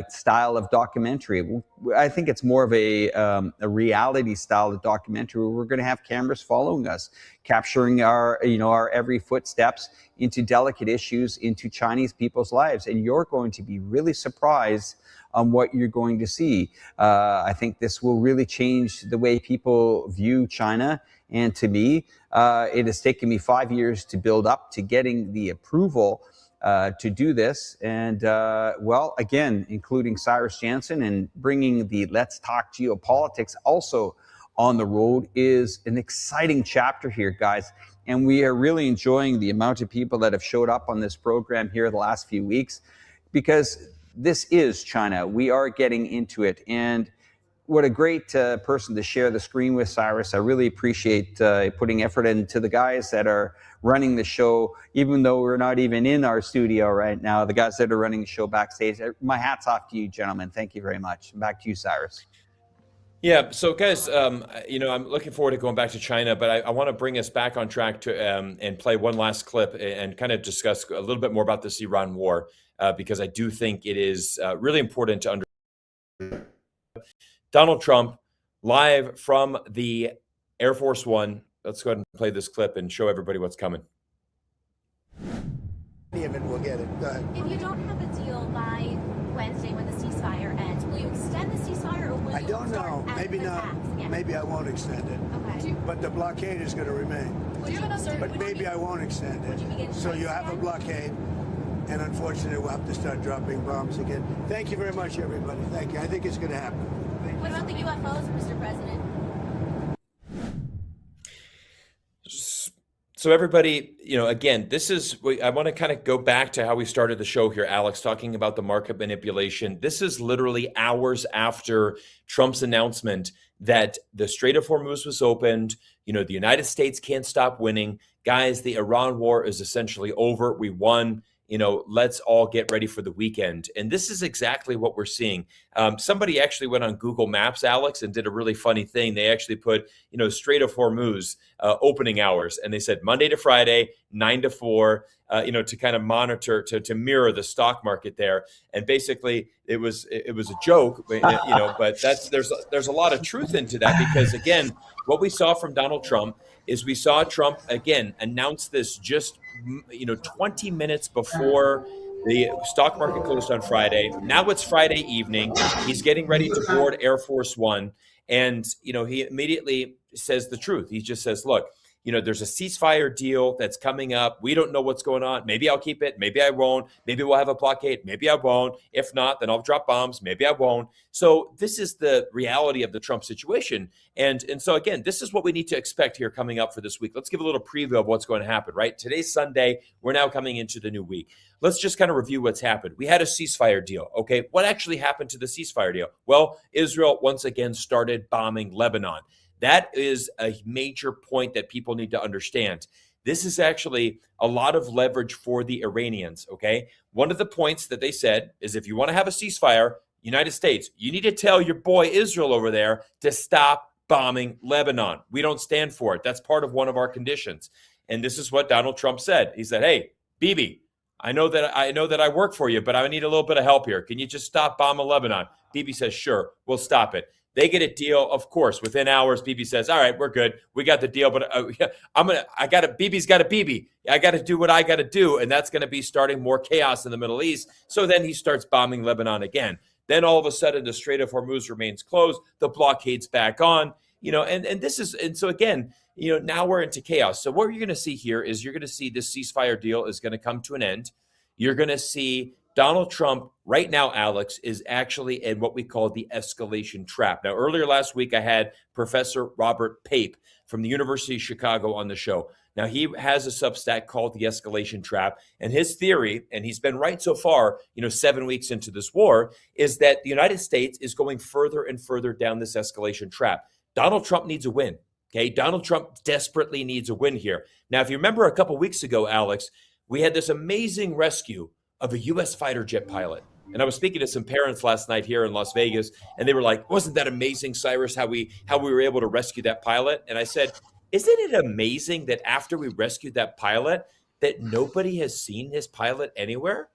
style of documentary. I think it's more of a reality style of documentary where we're going to have cameras following us, capturing our every footsteps into delicate issues, into Chinese people's lives. And you're going to be really surprised on what you're going to see. I think this will really change the way people view China. And to me, it has taken me 5 years to build up to getting the approval to do this. And well, again, including Cyrus Janssen and bringing the Let's Talk Geopolitics also on the road is an exciting chapter here, guys. And we are really enjoying the amount of people that have showed up on this program here the last few weeks, because this is China. We are getting into it. And what a great person to share the screen with, Cyrus. I really appreciate putting effort into the guys that are running the show, even though we're not even in our studio right now, the guys that are running the show backstage. My hat's off to you, gentlemen. Thank you very much. Back to you, Cyrus. Yeah, so guys, I'm looking forward to going back to China, but I want to bring us back on track to and play one last clip and kind of discuss a little bit more about this Iran war, because I do think it is really important to understand. Donald Trump, live from the Air Force One. Let's go ahead and play this clip and show everybody what's coming. We'll get it. Go ahead. If you don't have a deal by Wednesday when the ceasefire ends, will you extend the ceasefire or will I don't know. Maybe not. Yeah. Maybe I won't extend it. Okay. But the blockade is going to remain. But maybe I won't extend it. So you have a blockade, and unfortunately, we'll have to start dropping bombs again. Thank you very much, everybody. Thank you. I think it's going to happen. What about the UFOs, Mr. President? So everybody, again, I want to kind of go back to how we started the show here, Alex, talking about the market manipulation. This is literally hours after Trump's announcement that the Strait of Hormuz was opened. The United States can't stop winning. Guys, the Iran war is essentially over. We won. Let's all get ready for the weekend. And this is exactly what we're seeing. Somebody actually went on Google Maps, Alex, and did a really funny thing. They actually put, Strait of Hormuz opening hours. And they said Monday to Friday, 9 to 4, to kind of monitor, to mirror the stock market there. And basically it was a joke, but there's a lot of truth into that, because again, what we saw from Donald Trump is we saw Trump again announce this just 20 minutes before the stock market closed on Friday. Now it's Friday evening. He's getting ready to board Air Force One. And, he immediately says the truth. He just says, look, there's a ceasefire deal that's coming up. We don't know what's going on. Maybe I'll keep it. Maybe I won't. Maybe we'll have a blockade. Maybe I won't. If not, then I'll drop bombs. Maybe I won't. So this is the reality of the Trump situation. And so, again, this is what we need to expect here coming up for this week. Let's give a little preview of what's going to happen, right? Today's Sunday. We're now coming into the new week. Let's just kind of review what's happened. We had a ceasefire deal. Okay, what actually happened to the ceasefire deal? Well, Israel once again started bombing Lebanon. That is a major point that people need to understand. This is actually a lot of leverage for the Iranians, okay? One of the points that they said is if you want to have a ceasefire, United States, you need to tell your boy Israel over there to stop bombing Lebanon. We don't stand for it. That's part of one of our conditions. And this is what Donald Trump said. He said, hey, Bibi, I know that I work for you, but I need a little bit of help here. Can you just stop bombing Lebanon? Bibi says, sure, we'll stop it. They get a deal, of course, within hours. Bibi says, all right, we're good. We got the deal, but Bibi's got a Bibi. I got to do what I got to do. And that's going to be starting more chaos in the Middle East. So then he starts bombing Lebanon again. Then all of a sudden the Strait of Hormuz remains closed. The blockade's back on, and so again, now we're into chaos. So what you're going to see here is you're going to see this ceasefire deal is going to come to an end. You're going to see Donald Trump right now, Alex, is actually in what we call the escalation trap. Now, earlier last week, I had Professor Robert Pape from the University of Chicago on the show. Now, he has a Substack called The Escalation Trap, and his theory, and he's been right so far, 7 weeks into this war, is that the United States is going further and further down this escalation trap. Donald Trump needs a win, okay? Donald Trump desperately needs a win here. Now, if you remember a couple weeks ago, Alex, we had this amazing rescue of a U.S. fighter jet pilot. And I was speaking to some parents last night here in Las Vegas, and they were like, wasn't that amazing, Cyrus, how we were able to rescue that pilot? And I said, isn't it amazing that after we rescued that pilot, that nobody has seen his pilot anywhere?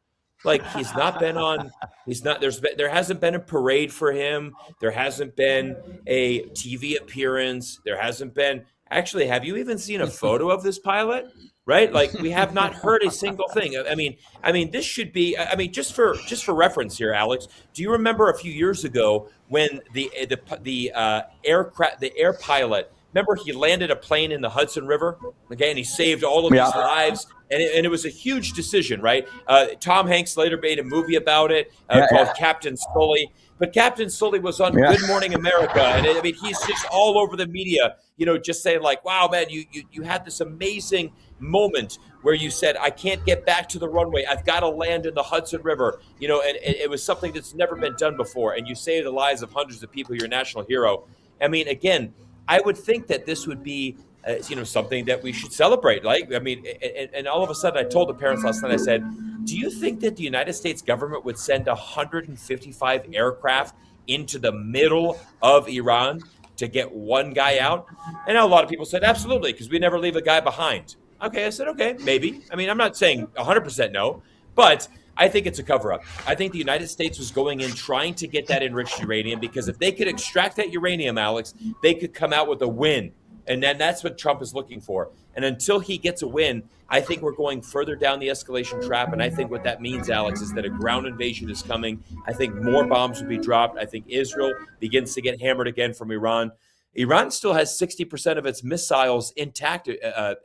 Like, there hasn't been a parade for him. There hasn't been a TV appearance. There hasn't been, actually, have you even seen a photo of this pilot? Right? Like, we have not heard a single thing. I mean, this should be, just for reference here, Alex, do you remember a few years ago when the air pilot, remember he landed a plane in the Hudson River, okay, and he saved all of these lives, and it was a huge decision, right? Tom Hanks later made a movie about it called Captain Sully. But Captain Sully was on Good Morning America, and he's just all over the media, just saying like, wow, man, you had this amazing moment where you said, I can't get back to the runway. I've got to land in the Hudson River, and it was something that's never been done before. And you saved the lives of hundreds of people. You're a national hero. Again, I would think that this would be, something that we should celebrate. And all of a sudden I told the parents last night, I said, do you think that the United States government would send 155 aircraft into the middle of Iran to get one guy out? And a lot of people said, absolutely, because we never leave a guy behind. Okay, I said, okay, maybe. I'm not saying 100% no, but I think it's a cover-up. I think the United States was going in trying to get that enriched uranium, because if they could extract that uranium, Alex, they could come out with a win. And then that's what Trump is looking for. And until he gets a win, I think we're going further down the escalation trap. And I think what that means, Alex, is that a ground invasion is coming. I think more bombs will be dropped. I think Israel begins to get hammered again from Iran. Iran still has 60% of its missiles intact,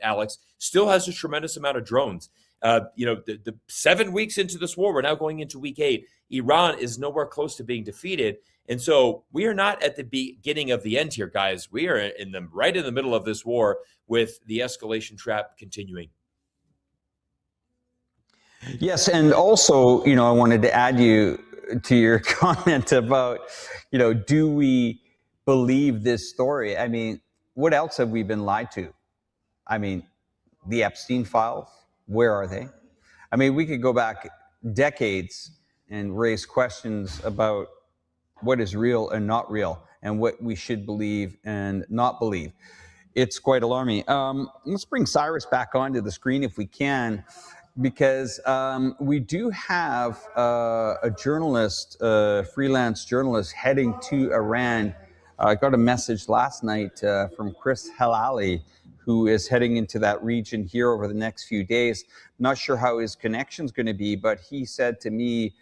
Alex, still has a tremendous amount of drones. The 7 weeks into this war, we're now going into week 8. Iran is nowhere close to being defeated. And so we are not at the beginning of the end here, guys. We are right in the middle of this war with the escalation trap continuing. Yes, and also, I wanted to add to your comment about, do we believe this story? What else have we been lied to? The Epstein files, where are they? We could go back decades and raise questions about what is real and not real, and what we should believe and not believe. It's quite alarming. Let's bring Cyrus back onto the screen if we can, because we do have a journalist, a freelance journalist, heading to Iran. I got a message last night from Chris Halali, who is heading into that region here over the next few days. Not sure how his connection's going to be, but he said to me,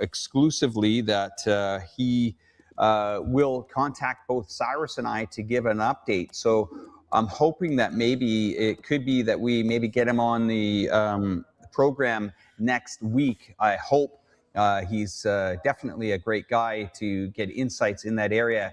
exclusively that he will contact both Cyrus and I to give an update. So I'm hoping that maybe it could be that we maybe get him on the program next week. I hope. He's definitely a great guy to get insights in that area.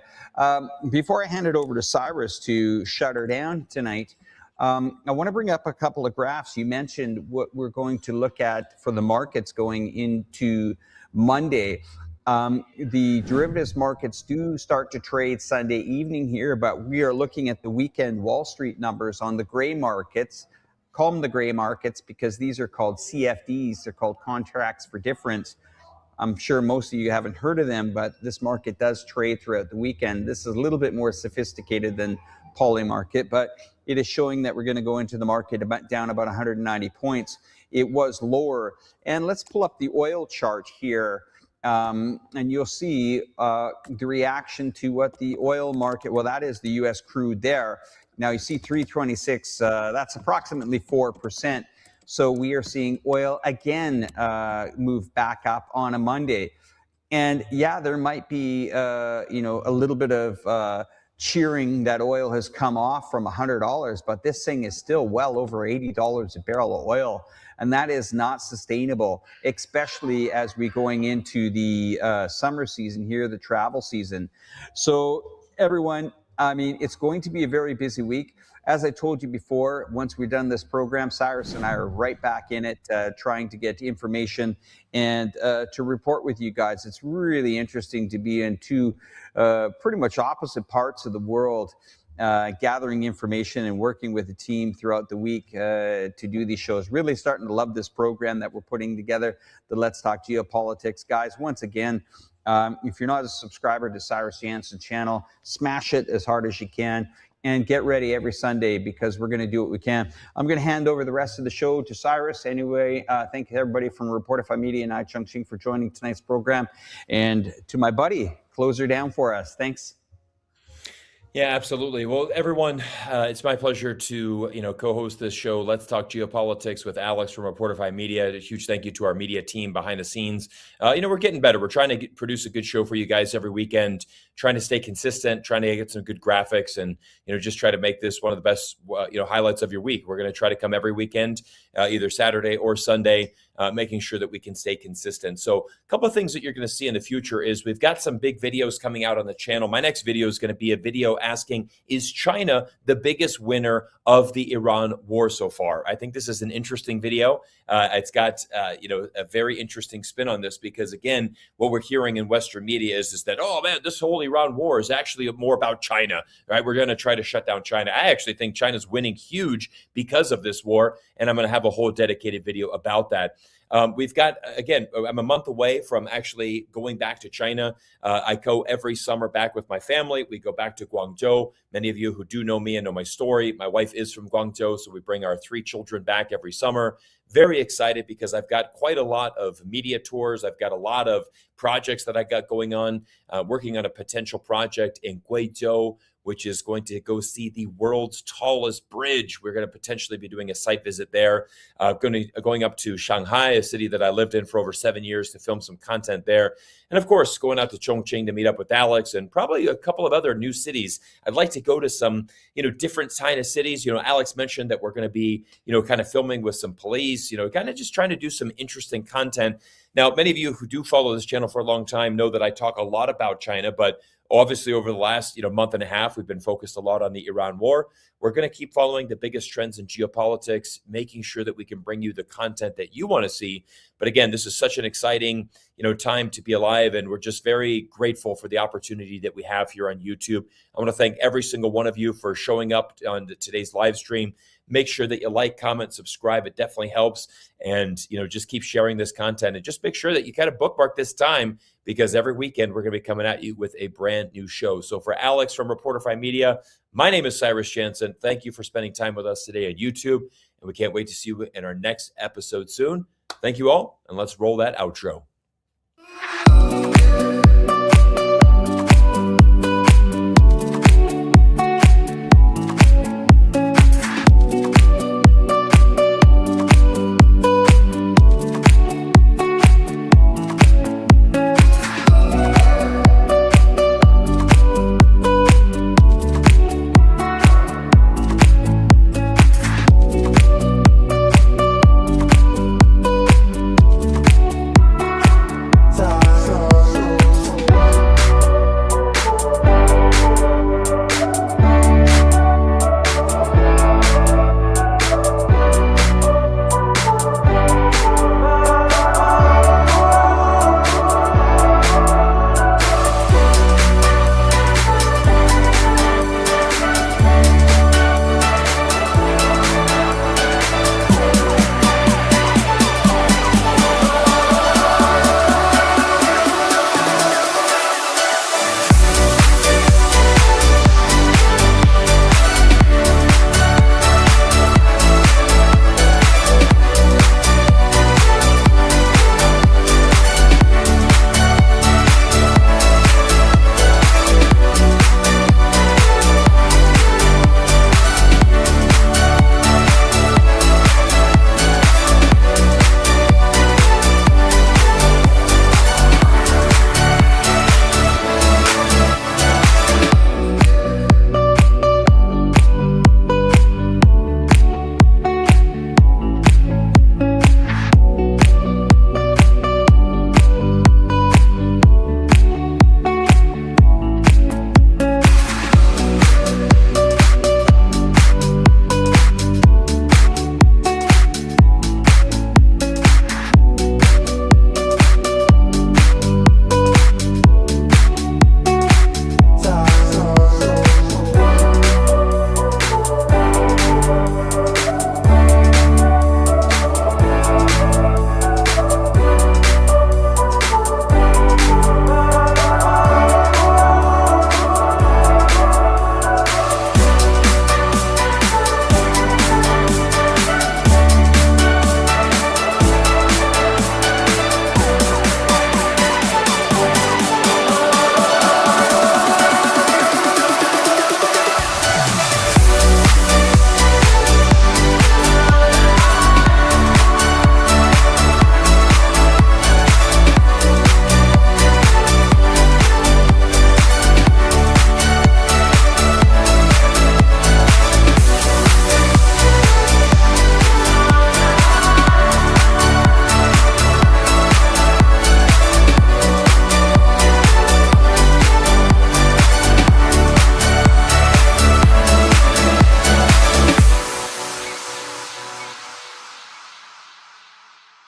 Before I hand it over to Cyrus to shut her down tonight, I want to bring up a couple of graphs. You mentioned what we're going to look at for the markets going into Monday. The derivatives markets do start to trade Sunday evening here, but we are looking at the weekend Wall Street numbers on the gray markets. Call them the gray markets because these are called CFDs. They're called contracts for difference. I'm sure most of you haven't heard of them, but this market does trade throughout the weekend. This is a little bit more sophisticated than poly market, but it is showing that we're going to go into the market down about 190 points. It was lower. And let's pull up the oil chart here, and you'll see the reaction to what the oil market, well, that is the U.S. crude there. Now you see 326, that's approximately 4%. So we are seeing oil again move back up on a Monday. And yeah, there might be, a little bit of cheering that oil has come off from $100, but this thing is still well over $80 a barrel of oil. And that is not sustainable, especially as we're going into the summer season here, the travel season. So everyone, I mean, it's going to be a very busy week. As I told you before, once we're done this program, Cyrus and I are right back in it, trying to get information and to report with you guys. It's really interesting to be in two pretty much opposite parts of the world, gathering information and working with the team throughout the week to do these shows. Really starting to love this program that we're putting together, the Let's Talk Geopolitics. Guys, once again, if you're not a subscriber to Cyrus Janssen channel, smash it as hard as you can. And get ready every Sunday because we're going to do what we can. I'm going to hand over the rest of the show to Cyrus. Anyway, thank everybody from Reporterfy Media and I Chongqing for joining tonight's program. And to my buddy, close her down for us. Thanks. Yeah, absolutely. Well, everyone, it's my pleasure to co-host this show, Let's Talk Geopolitics, with Alex from Reporterfy Media. A huge thank you to our media team behind the scenes. We're getting better. We're trying to produce a good show for you guys every weekend, trying to stay consistent, trying to get some good graphics, and just try to make this one of the best highlights of your week. We're going to try to come every weekend, either Saturday or Sunday, making sure that we can stay consistent. So a couple of things that you're going to see in the future is we've got some big videos coming out on the channel. My next video is going to be a video asking, is China the biggest winner of the Iran war so far? I think this is an interesting video. It's got a very interesting spin on this because, again, what we're hearing in Western media is that, oh man, this whole Iran war is actually more about China, right? We're going to try to shut down China. I actually think China's winning huge because of this war, and I'm going to have a whole dedicated video about that. We've got, again, I'm a month away from actually going back to China. I go every summer back with my family. We go back to Guangzhou. Many of you who do know me and know my story, my wife is from Guangzhou, so we bring our 3 children back every summer. Very excited because I've got quite a lot of media tours. I've got a lot of projects that I got going on, working on a potential project in Guizhou, which is going to go see the world's tallest bridge. We're going to potentially be doing a site visit there. Going up to Shanghai, a city that I lived in for over 7 years, to film some content there. And of course, going out to Chongqing to meet up with Alex and probably a couple of other new cities. I'd like to go to some, different kind of cities. Alex mentioned that we're going to be, kind of filming with some police, kind of just trying to do some interesting content. Now, many of you who do follow this channel for a long time know that I talk a lot about China, but obviously over the last month and a half, we've been focused a lot on the Iran war. We're going to keep following the biggest trends in geopolitics, making sure that we can bring you the content that you want to see. But again, this is such an exciting time to be alive, and we're just very grateful for the opportunity that we have here on YouTube. I want to thank every single one of you for showing up on today's live stream. Make sure that you like, comment, subscribe. It definitely helps. And, just keep sharing this content, and just make sure that you kind of bookmark this time, because every weekend we're going to be coming at you with a brand new show. So for Alex from Reporterfy Media, my name is Cyrus Janssen. Thank you for spending time with us today on YouTube, and we can't wait to see you in our next episode soon. Thank you all, and let's roll that outro.